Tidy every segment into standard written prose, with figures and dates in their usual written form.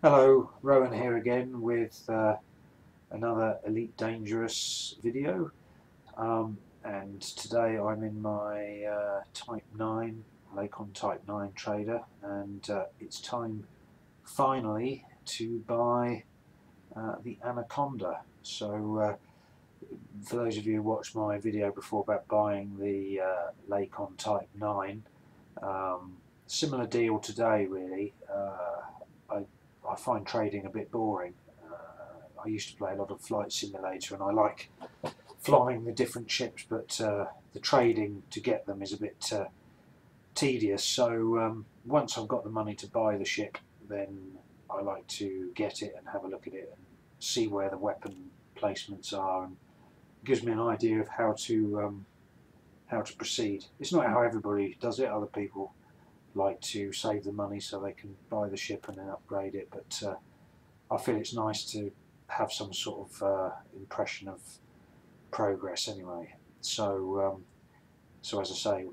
Hello, Rowan here again with another Elite Dangerous video, and today I'm in my Type 9, Lacon Type 9 trader, and it's time finally to buy the Anaconda. So for those of you who watched my video before about buying the Lacon Type 9, similar deal today really. I find trading a bit boring. I used to play a lot of Flight Simulator and I like flying the different ships, but the trading to get them is a bit tedious. So once I've got the money to buy the ship, then I like to get it and have a look at it and see where the weapon placements are, and it gives me an idea of how to proceed. It's not how everybody does it. Other people like to save the money so they can buy the ship and then upgrade it, but I feel it's nice to have some sort of impression of progress anyway. So so as I say,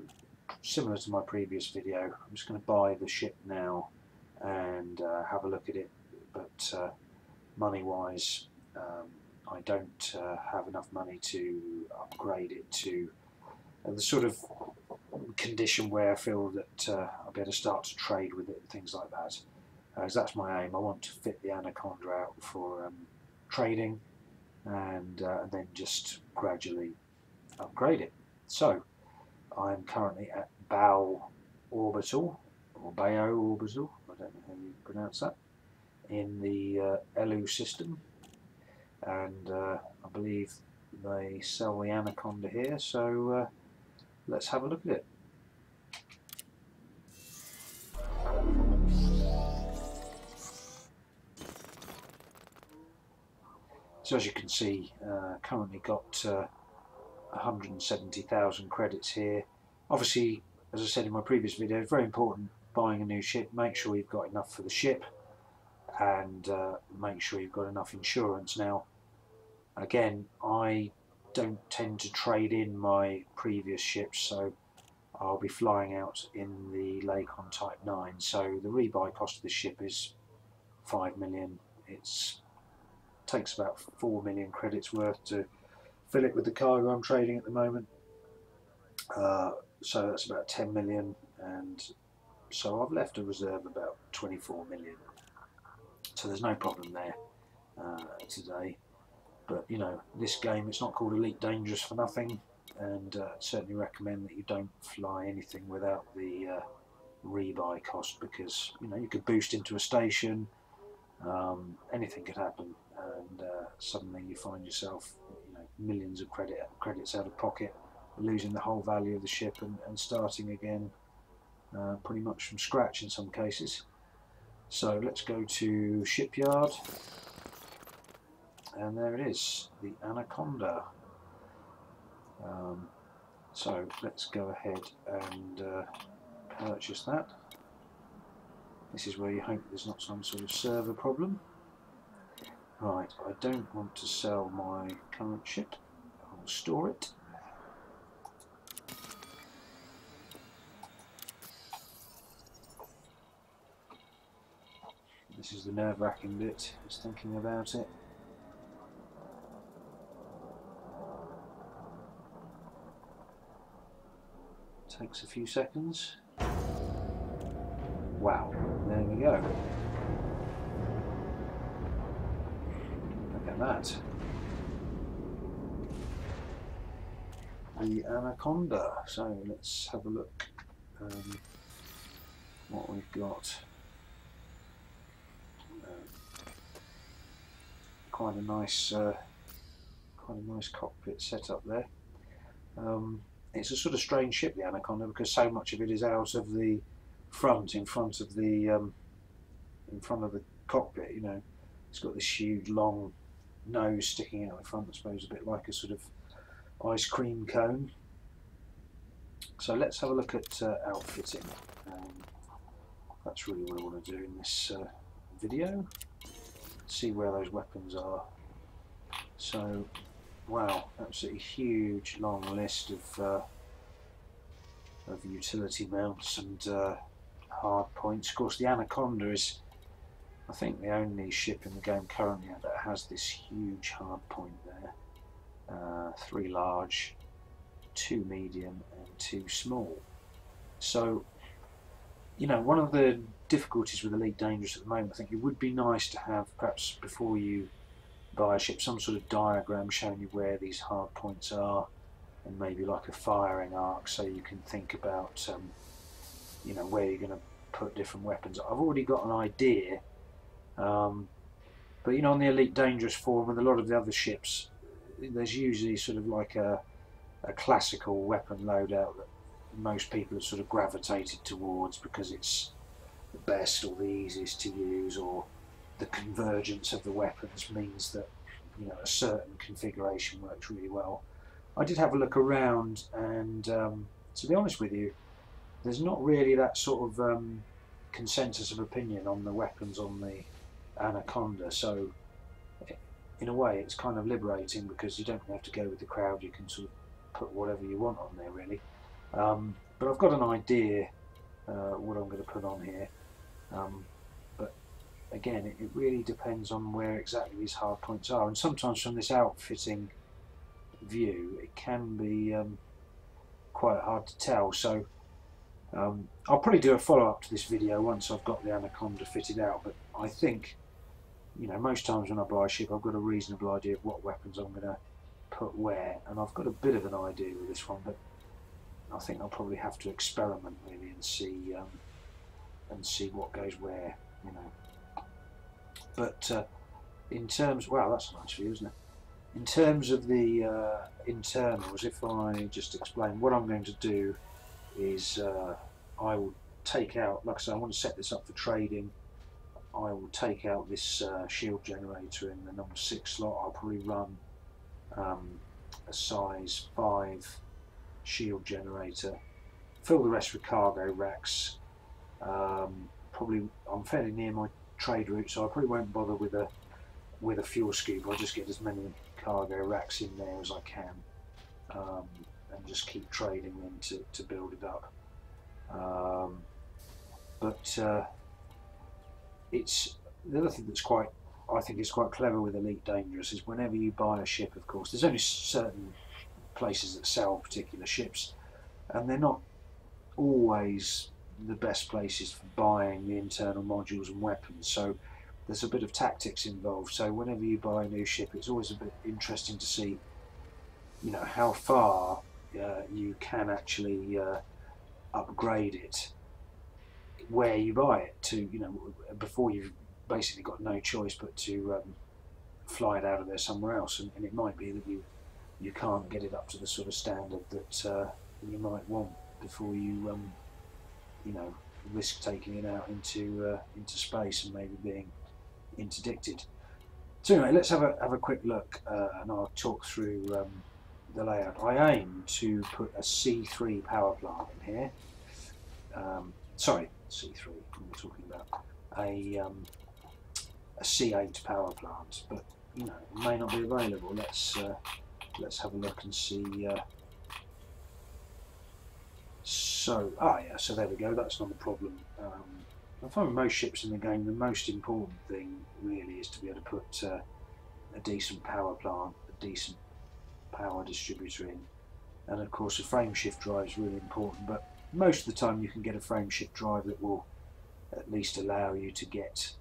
similar to my previous video, I'm just going to buy the ship now and have a look at it, but money wise I don't have enough money to upgrade it to the sort of condition where I feel that I'll be able to start to trade with it and things like that. As that's my aim. I want to fit the Anaconda out for trading and then just gradually upgrade it. So I'm currently at Bow Orbital, or Bayo Orbital, I don't know how you pronounce that, in the LU system, and I believe they sell the Anaconda here, so let's have a look at it. So as you can see, currently got 170,000 credits here. Obviously, as I said in my previous video, it's very important buying a new ship. Make sure you've got enough for the ship, and make sure you've got enough insurance. Now, again, I don't tend to trade in my previous ships, so I'll be flying out in the Lacon Type 9. So the rebuy cost of this ship is 5 million. It takes about 4 million credits worth to fill it with the cargo I'm trading at the moment. So that's about 10 million, and so I've left a reserve about 24 million. So there's no problem there today. But you know, this game, it's not called Elite Dangerous for nothing, and certainly recommend that you don't fly anything without the rebuy cost, because you know you could boost into a station, anything could happen, and suddenly you find yourself, you know, millions of credits out of pocket, losing the whole value of the ship, and starting again pretty much from scratch in some cases. So let's go to shipyard, and there it is, the Anaconda. So let's go ahead and purchase that. This is where you hope there's not some sort of server problem. Right, I don't want to sell my current ship. I'll store it. This is the nerve-wracking bit, just thinking about it. Takes a few seconds. Wow, there we go. Look at that. The Anaconda. So let's have a look what we've got. Quite a nice cockpit setup there. It's a sort of strange ship, the Anaconda, because so much of it is out of the front, in front of the cockpit. You know, it's got this huge long nose sticking out the front, I suppose, a bit like a sort of ice cream cone. So let's have a look at outfitting. That's really what I want to do in this video. See where those weapons are. So, wow, absolutely huge long list of utility mounts and hard points. Of course, the Anaconda is I think the only ship in the game currently that has this huge hard point there. 3 large, 2 medium and 2 small. So, you know, one of the difficulties with Elite Dangerous at the moment, I think it would be nice to have, perhaps before you buy a ship, some sort of diagram showing you where these hard points are, and maybe like a firing arc, so you can think about, you know, where you're going to put different weapons. I've already got an idea, but you know, on the Elite Dangerous forum and a lot of the other ships, there's usually sort of like a classical weapon loadout that most people have sort of gravitated towards because it's the best or the easiest to use, or the convergence of the weapons means that, you know, a certain configuration works really well. I did have a look around, and to be honest with you, there's not really that sort of consensus of opinion on the weapons on the Anaconda, so in a way it's kind of liberating because you don't have to go with the crowd, you can sort of put whatever you want on there really. But I've got an idea what I'm going to put on here, but again it really depends on where exactly these hard points are, and sometimes from this outfitting view it can be quite hard to tell. So I'll probably do a follow-up to this video once I've got the Anaconda fitted out, but I think, you know, most times when I buy a ship I've got a reasonable idea of what weapons I'm going to put where, and I've got a bit of an idea with this one, but I think I'll probably have to experiment really and see what goes where, you know. But in terms, wow, that's a nice view, isn't it? In terms of the internals, if I just explain, what I'm going to do is I will take out, like I say, I want to set this up for trading. I will take out this shield generator in the number 6 slot. I'll probably run a size 5 shield generator, fill the rest with cargo racks. Probably I'm fairly near my trade route, so I probably won't bother with a fuel scoop. I'll just get as many cargo racks in there as I can, and just keep trading them to build it up. But it's the other thing that's quite, I think is quite clever with Elite Dangerous is whenever you buy a ship, of course, there's only certain places that sell particular ships, and they're not always the best places for buying the internal modules and weapons, so there's a bit of tactics involved. So whenever you buy a new ship, it's always a bit interesting to see, you know, how far you can actually upgrade it where you buy it to, you know, before you've basically got no choice but to fly it out of there somewhere else, and it might be that you can't get it up to the sort of standard that you might want before you you know, risk taking it out into space and maybe being interdicted. So anyway, let's have a quick look, and I'll talk through the layout. I aim to put a C3 power plant in here. Sorry, C3. We're talking about a C8 power plant, but you know, it may not be available. Let's have a look and see. So there we go. That's not a problem. I find with most ships in the game, the most important thing really is to be able to put a decent power plant, a decent power distributor in, and of course a frame shift drive is really important. But most of the time, you can get a frame shift drive that will at least allow you to get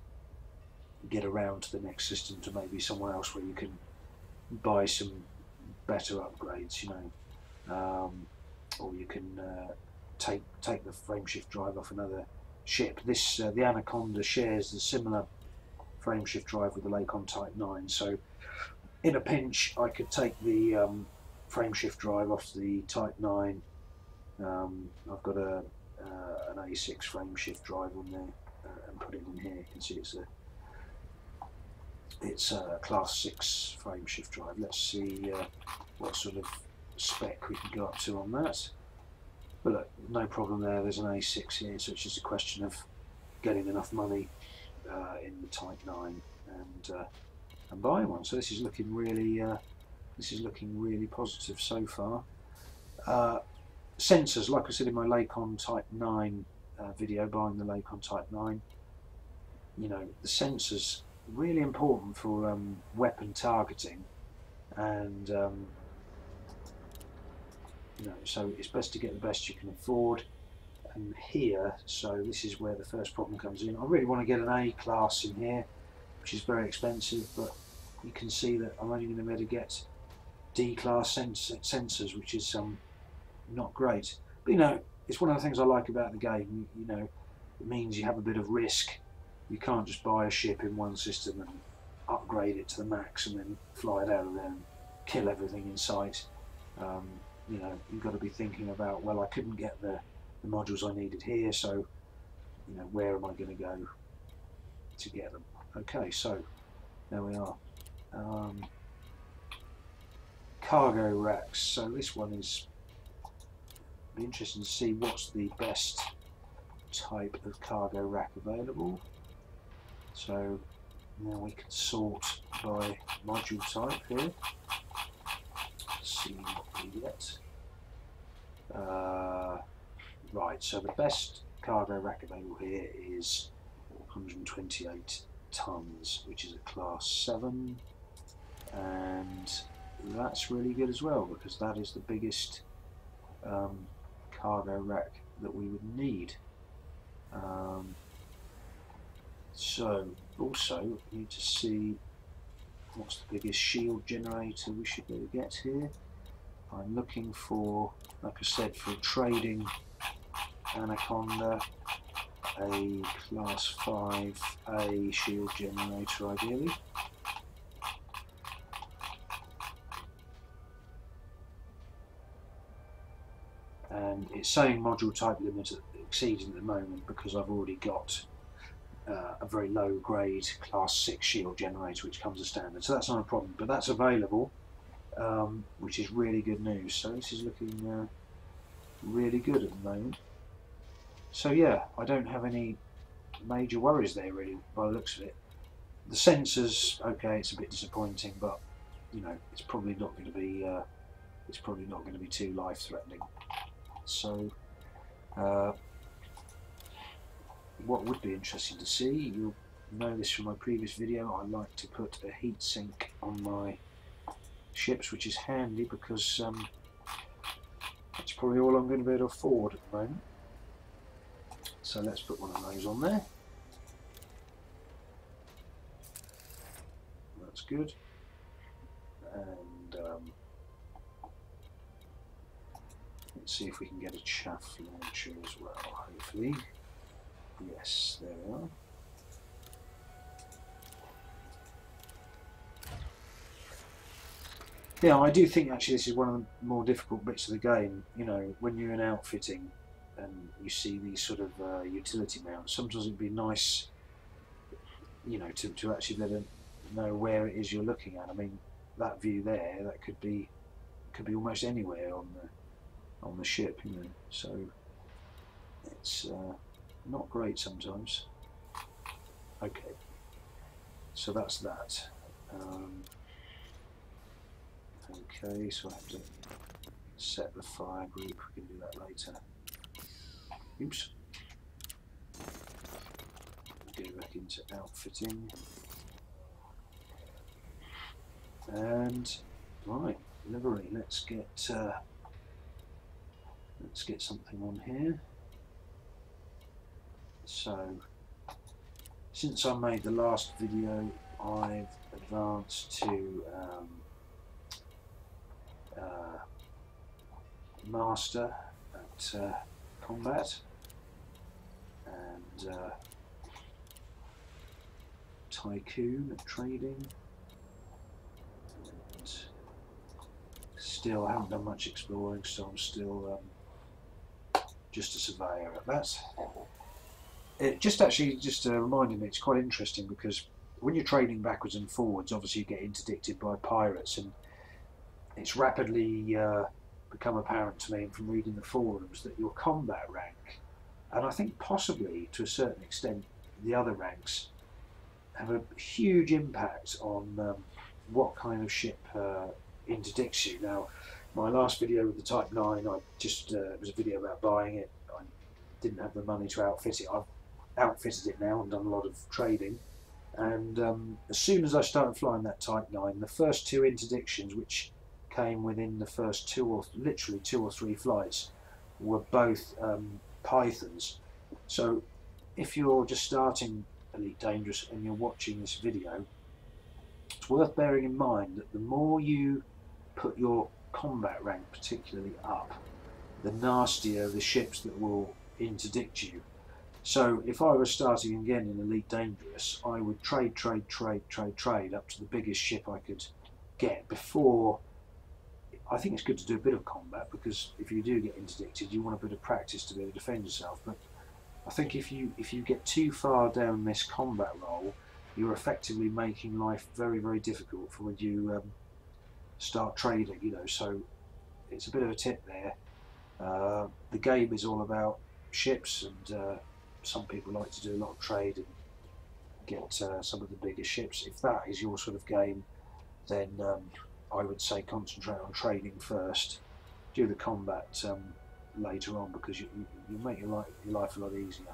around to the next system, to maybe somewhere else where you can buy some better upgrades, you know, or you can take the frame shift drive off another ship. This the Anaconda shares a similar frame shift drive with the Lacon Type 9, so in a pinch I could take the frame shift drive off the Type 9. I've got an A6 frame shift drive on there and put it in here. You can see it's a class 6 frame shift drive. Let's see what sort of spec we can go up to on that. But look, no problem there. There's an A6 here, so it's just a question of getting enough money in the Type 9 and buying one. So this is looking really positive so far. Sensors, like I said in my Lacon Type 9 video, buying the Lacon Type 9, you know, the sensors really important for weapon targeting, and you know, so it's best to get the best you can afford. And here, so this is where the first problem comes in. I really want to get an A class in here, which is very expensive, but you can see that I'm only going to be able to get D class sensors, which is not great. But you know, it's one of the things I like about the game. You know, it means you have a bit of risk. You can't just buy a ship in one system and upgrade it to the max and then fly it out of there and kill everything in sight. You know, you've got to be thinking about, well, I couldn't get the modules I needed here, so you know, where am I going to go to get them? Okay, so there we are. Cargo racks. So this one is be interesting to see what's the best type of cargo rack available. So now we can sort by module type here. Let's see what we get. Right, so the best cargo rack available here is 128 tons, which is a class 7, and that's really good as well, because that is the biggest cargo rack that we would need. So also need to see what's the biggest shield generator we should be able to get here. I'm looking for, like I said, for trading Anaconda, a class 5A shield generator ideally. And it's saying module type limit exceeding at the moment because I've already got a very low grade class 6 shield generator which comes as standard, so that's not a problem, but that's available, which is really good news. So this is looking really good at the moment. So yeah, I don't have any major worries there really by the looks of it. The sensors, okay, it's a bit disappointing, but you know, it's probably not going to be too life threatening. So what would be interesting to see, you'll know this from my previous video, I like to put a heatsink on my ships, which is handy because that's probably all I'm going to be able to afford at the moment. So let's put one of those on there. That's good. And let's see if we can get a chaff launcher as well, hopefully. Yes, there we are. Yeah, I do think actually this is one of the more difficult bits of the game. You know, when you're in outfitting and you see these sort of utility mounts, sometimes it'd be nice, you know, to actually let them know where it is you're looking at. I mean, that view there, that could be almost anywhere on the ship, you know. So it's not great sometimes. Okay, so that's that. Okay, so I have to set the fire group. We can do that later. Oops. Go back into outfitting. And right, livery. Let's get something on here. So, since I made the last video, I've advanced to Master at Combat, and Tycoon at Trading, and still haven't done much exploring, so I'm still just a surveyor at that. It just reminded me, it's quite interesting because when you're trading backwards and forwards, obviously you get interdicted by pirates, and it's rapidly become apparent to me from reading the forums that your combat rank, and I think possibly to a certain extent the other ranks, have a huge impact on what kind of ship interdicts you. Now, my last video with the Type 9, it was a video about buying it. I didn't have the money to outfit it. I've outfitted it now and done a lot of trading. And as soon as I started flying that Type 9, the first two interdictions, which came within the first literally two or three flights, were both pythons. So if you're just starting Elite Dangerous and you're watching this video, it's worth bearing in mind that the more you put your combat rank particularly up, the nastier the ships that will interdict you. So if I was starting again in Elite Dangerous, I would trade up to the biggest ship I could get before. I think it's good to do a bit of combat, because if you do get interdicted, you want a bit of practice to be able to defend yourself. But I think if you get too far down this combat role, you're effectively making life very, very difficult for when you start trading. You know, so it's a bit of a tip there. The game is all about ships, and some people like to do a lot of trade and get some of the bigger ships. If that is your sort of game, then I would say concentrate on trading first. Do the combat later on, because you make your life a lot easier.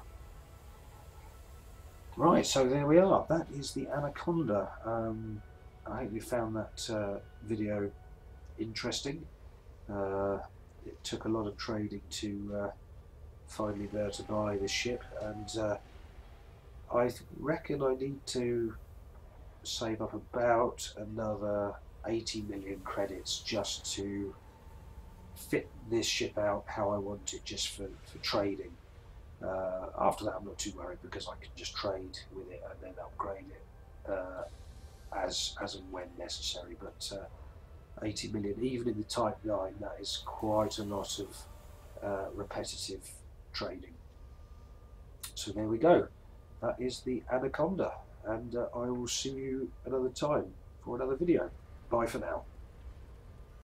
Right, so there we are. That is the Anaconda. I hope you found that video interesting. It took a lot of trading to finally be able to buy this ship, and I reckon I need to save up about another 80 million credits just to fit this ship out how I want it, just for trading. After that I'm not too worried, because I can just trade with it and then upgrade it as and when necessary. But 80 million, even in the Type 9, that is quite a lot of repetitive trading. So there we go. That is the Anaconda, and I will see you another time for another video. Bye for now.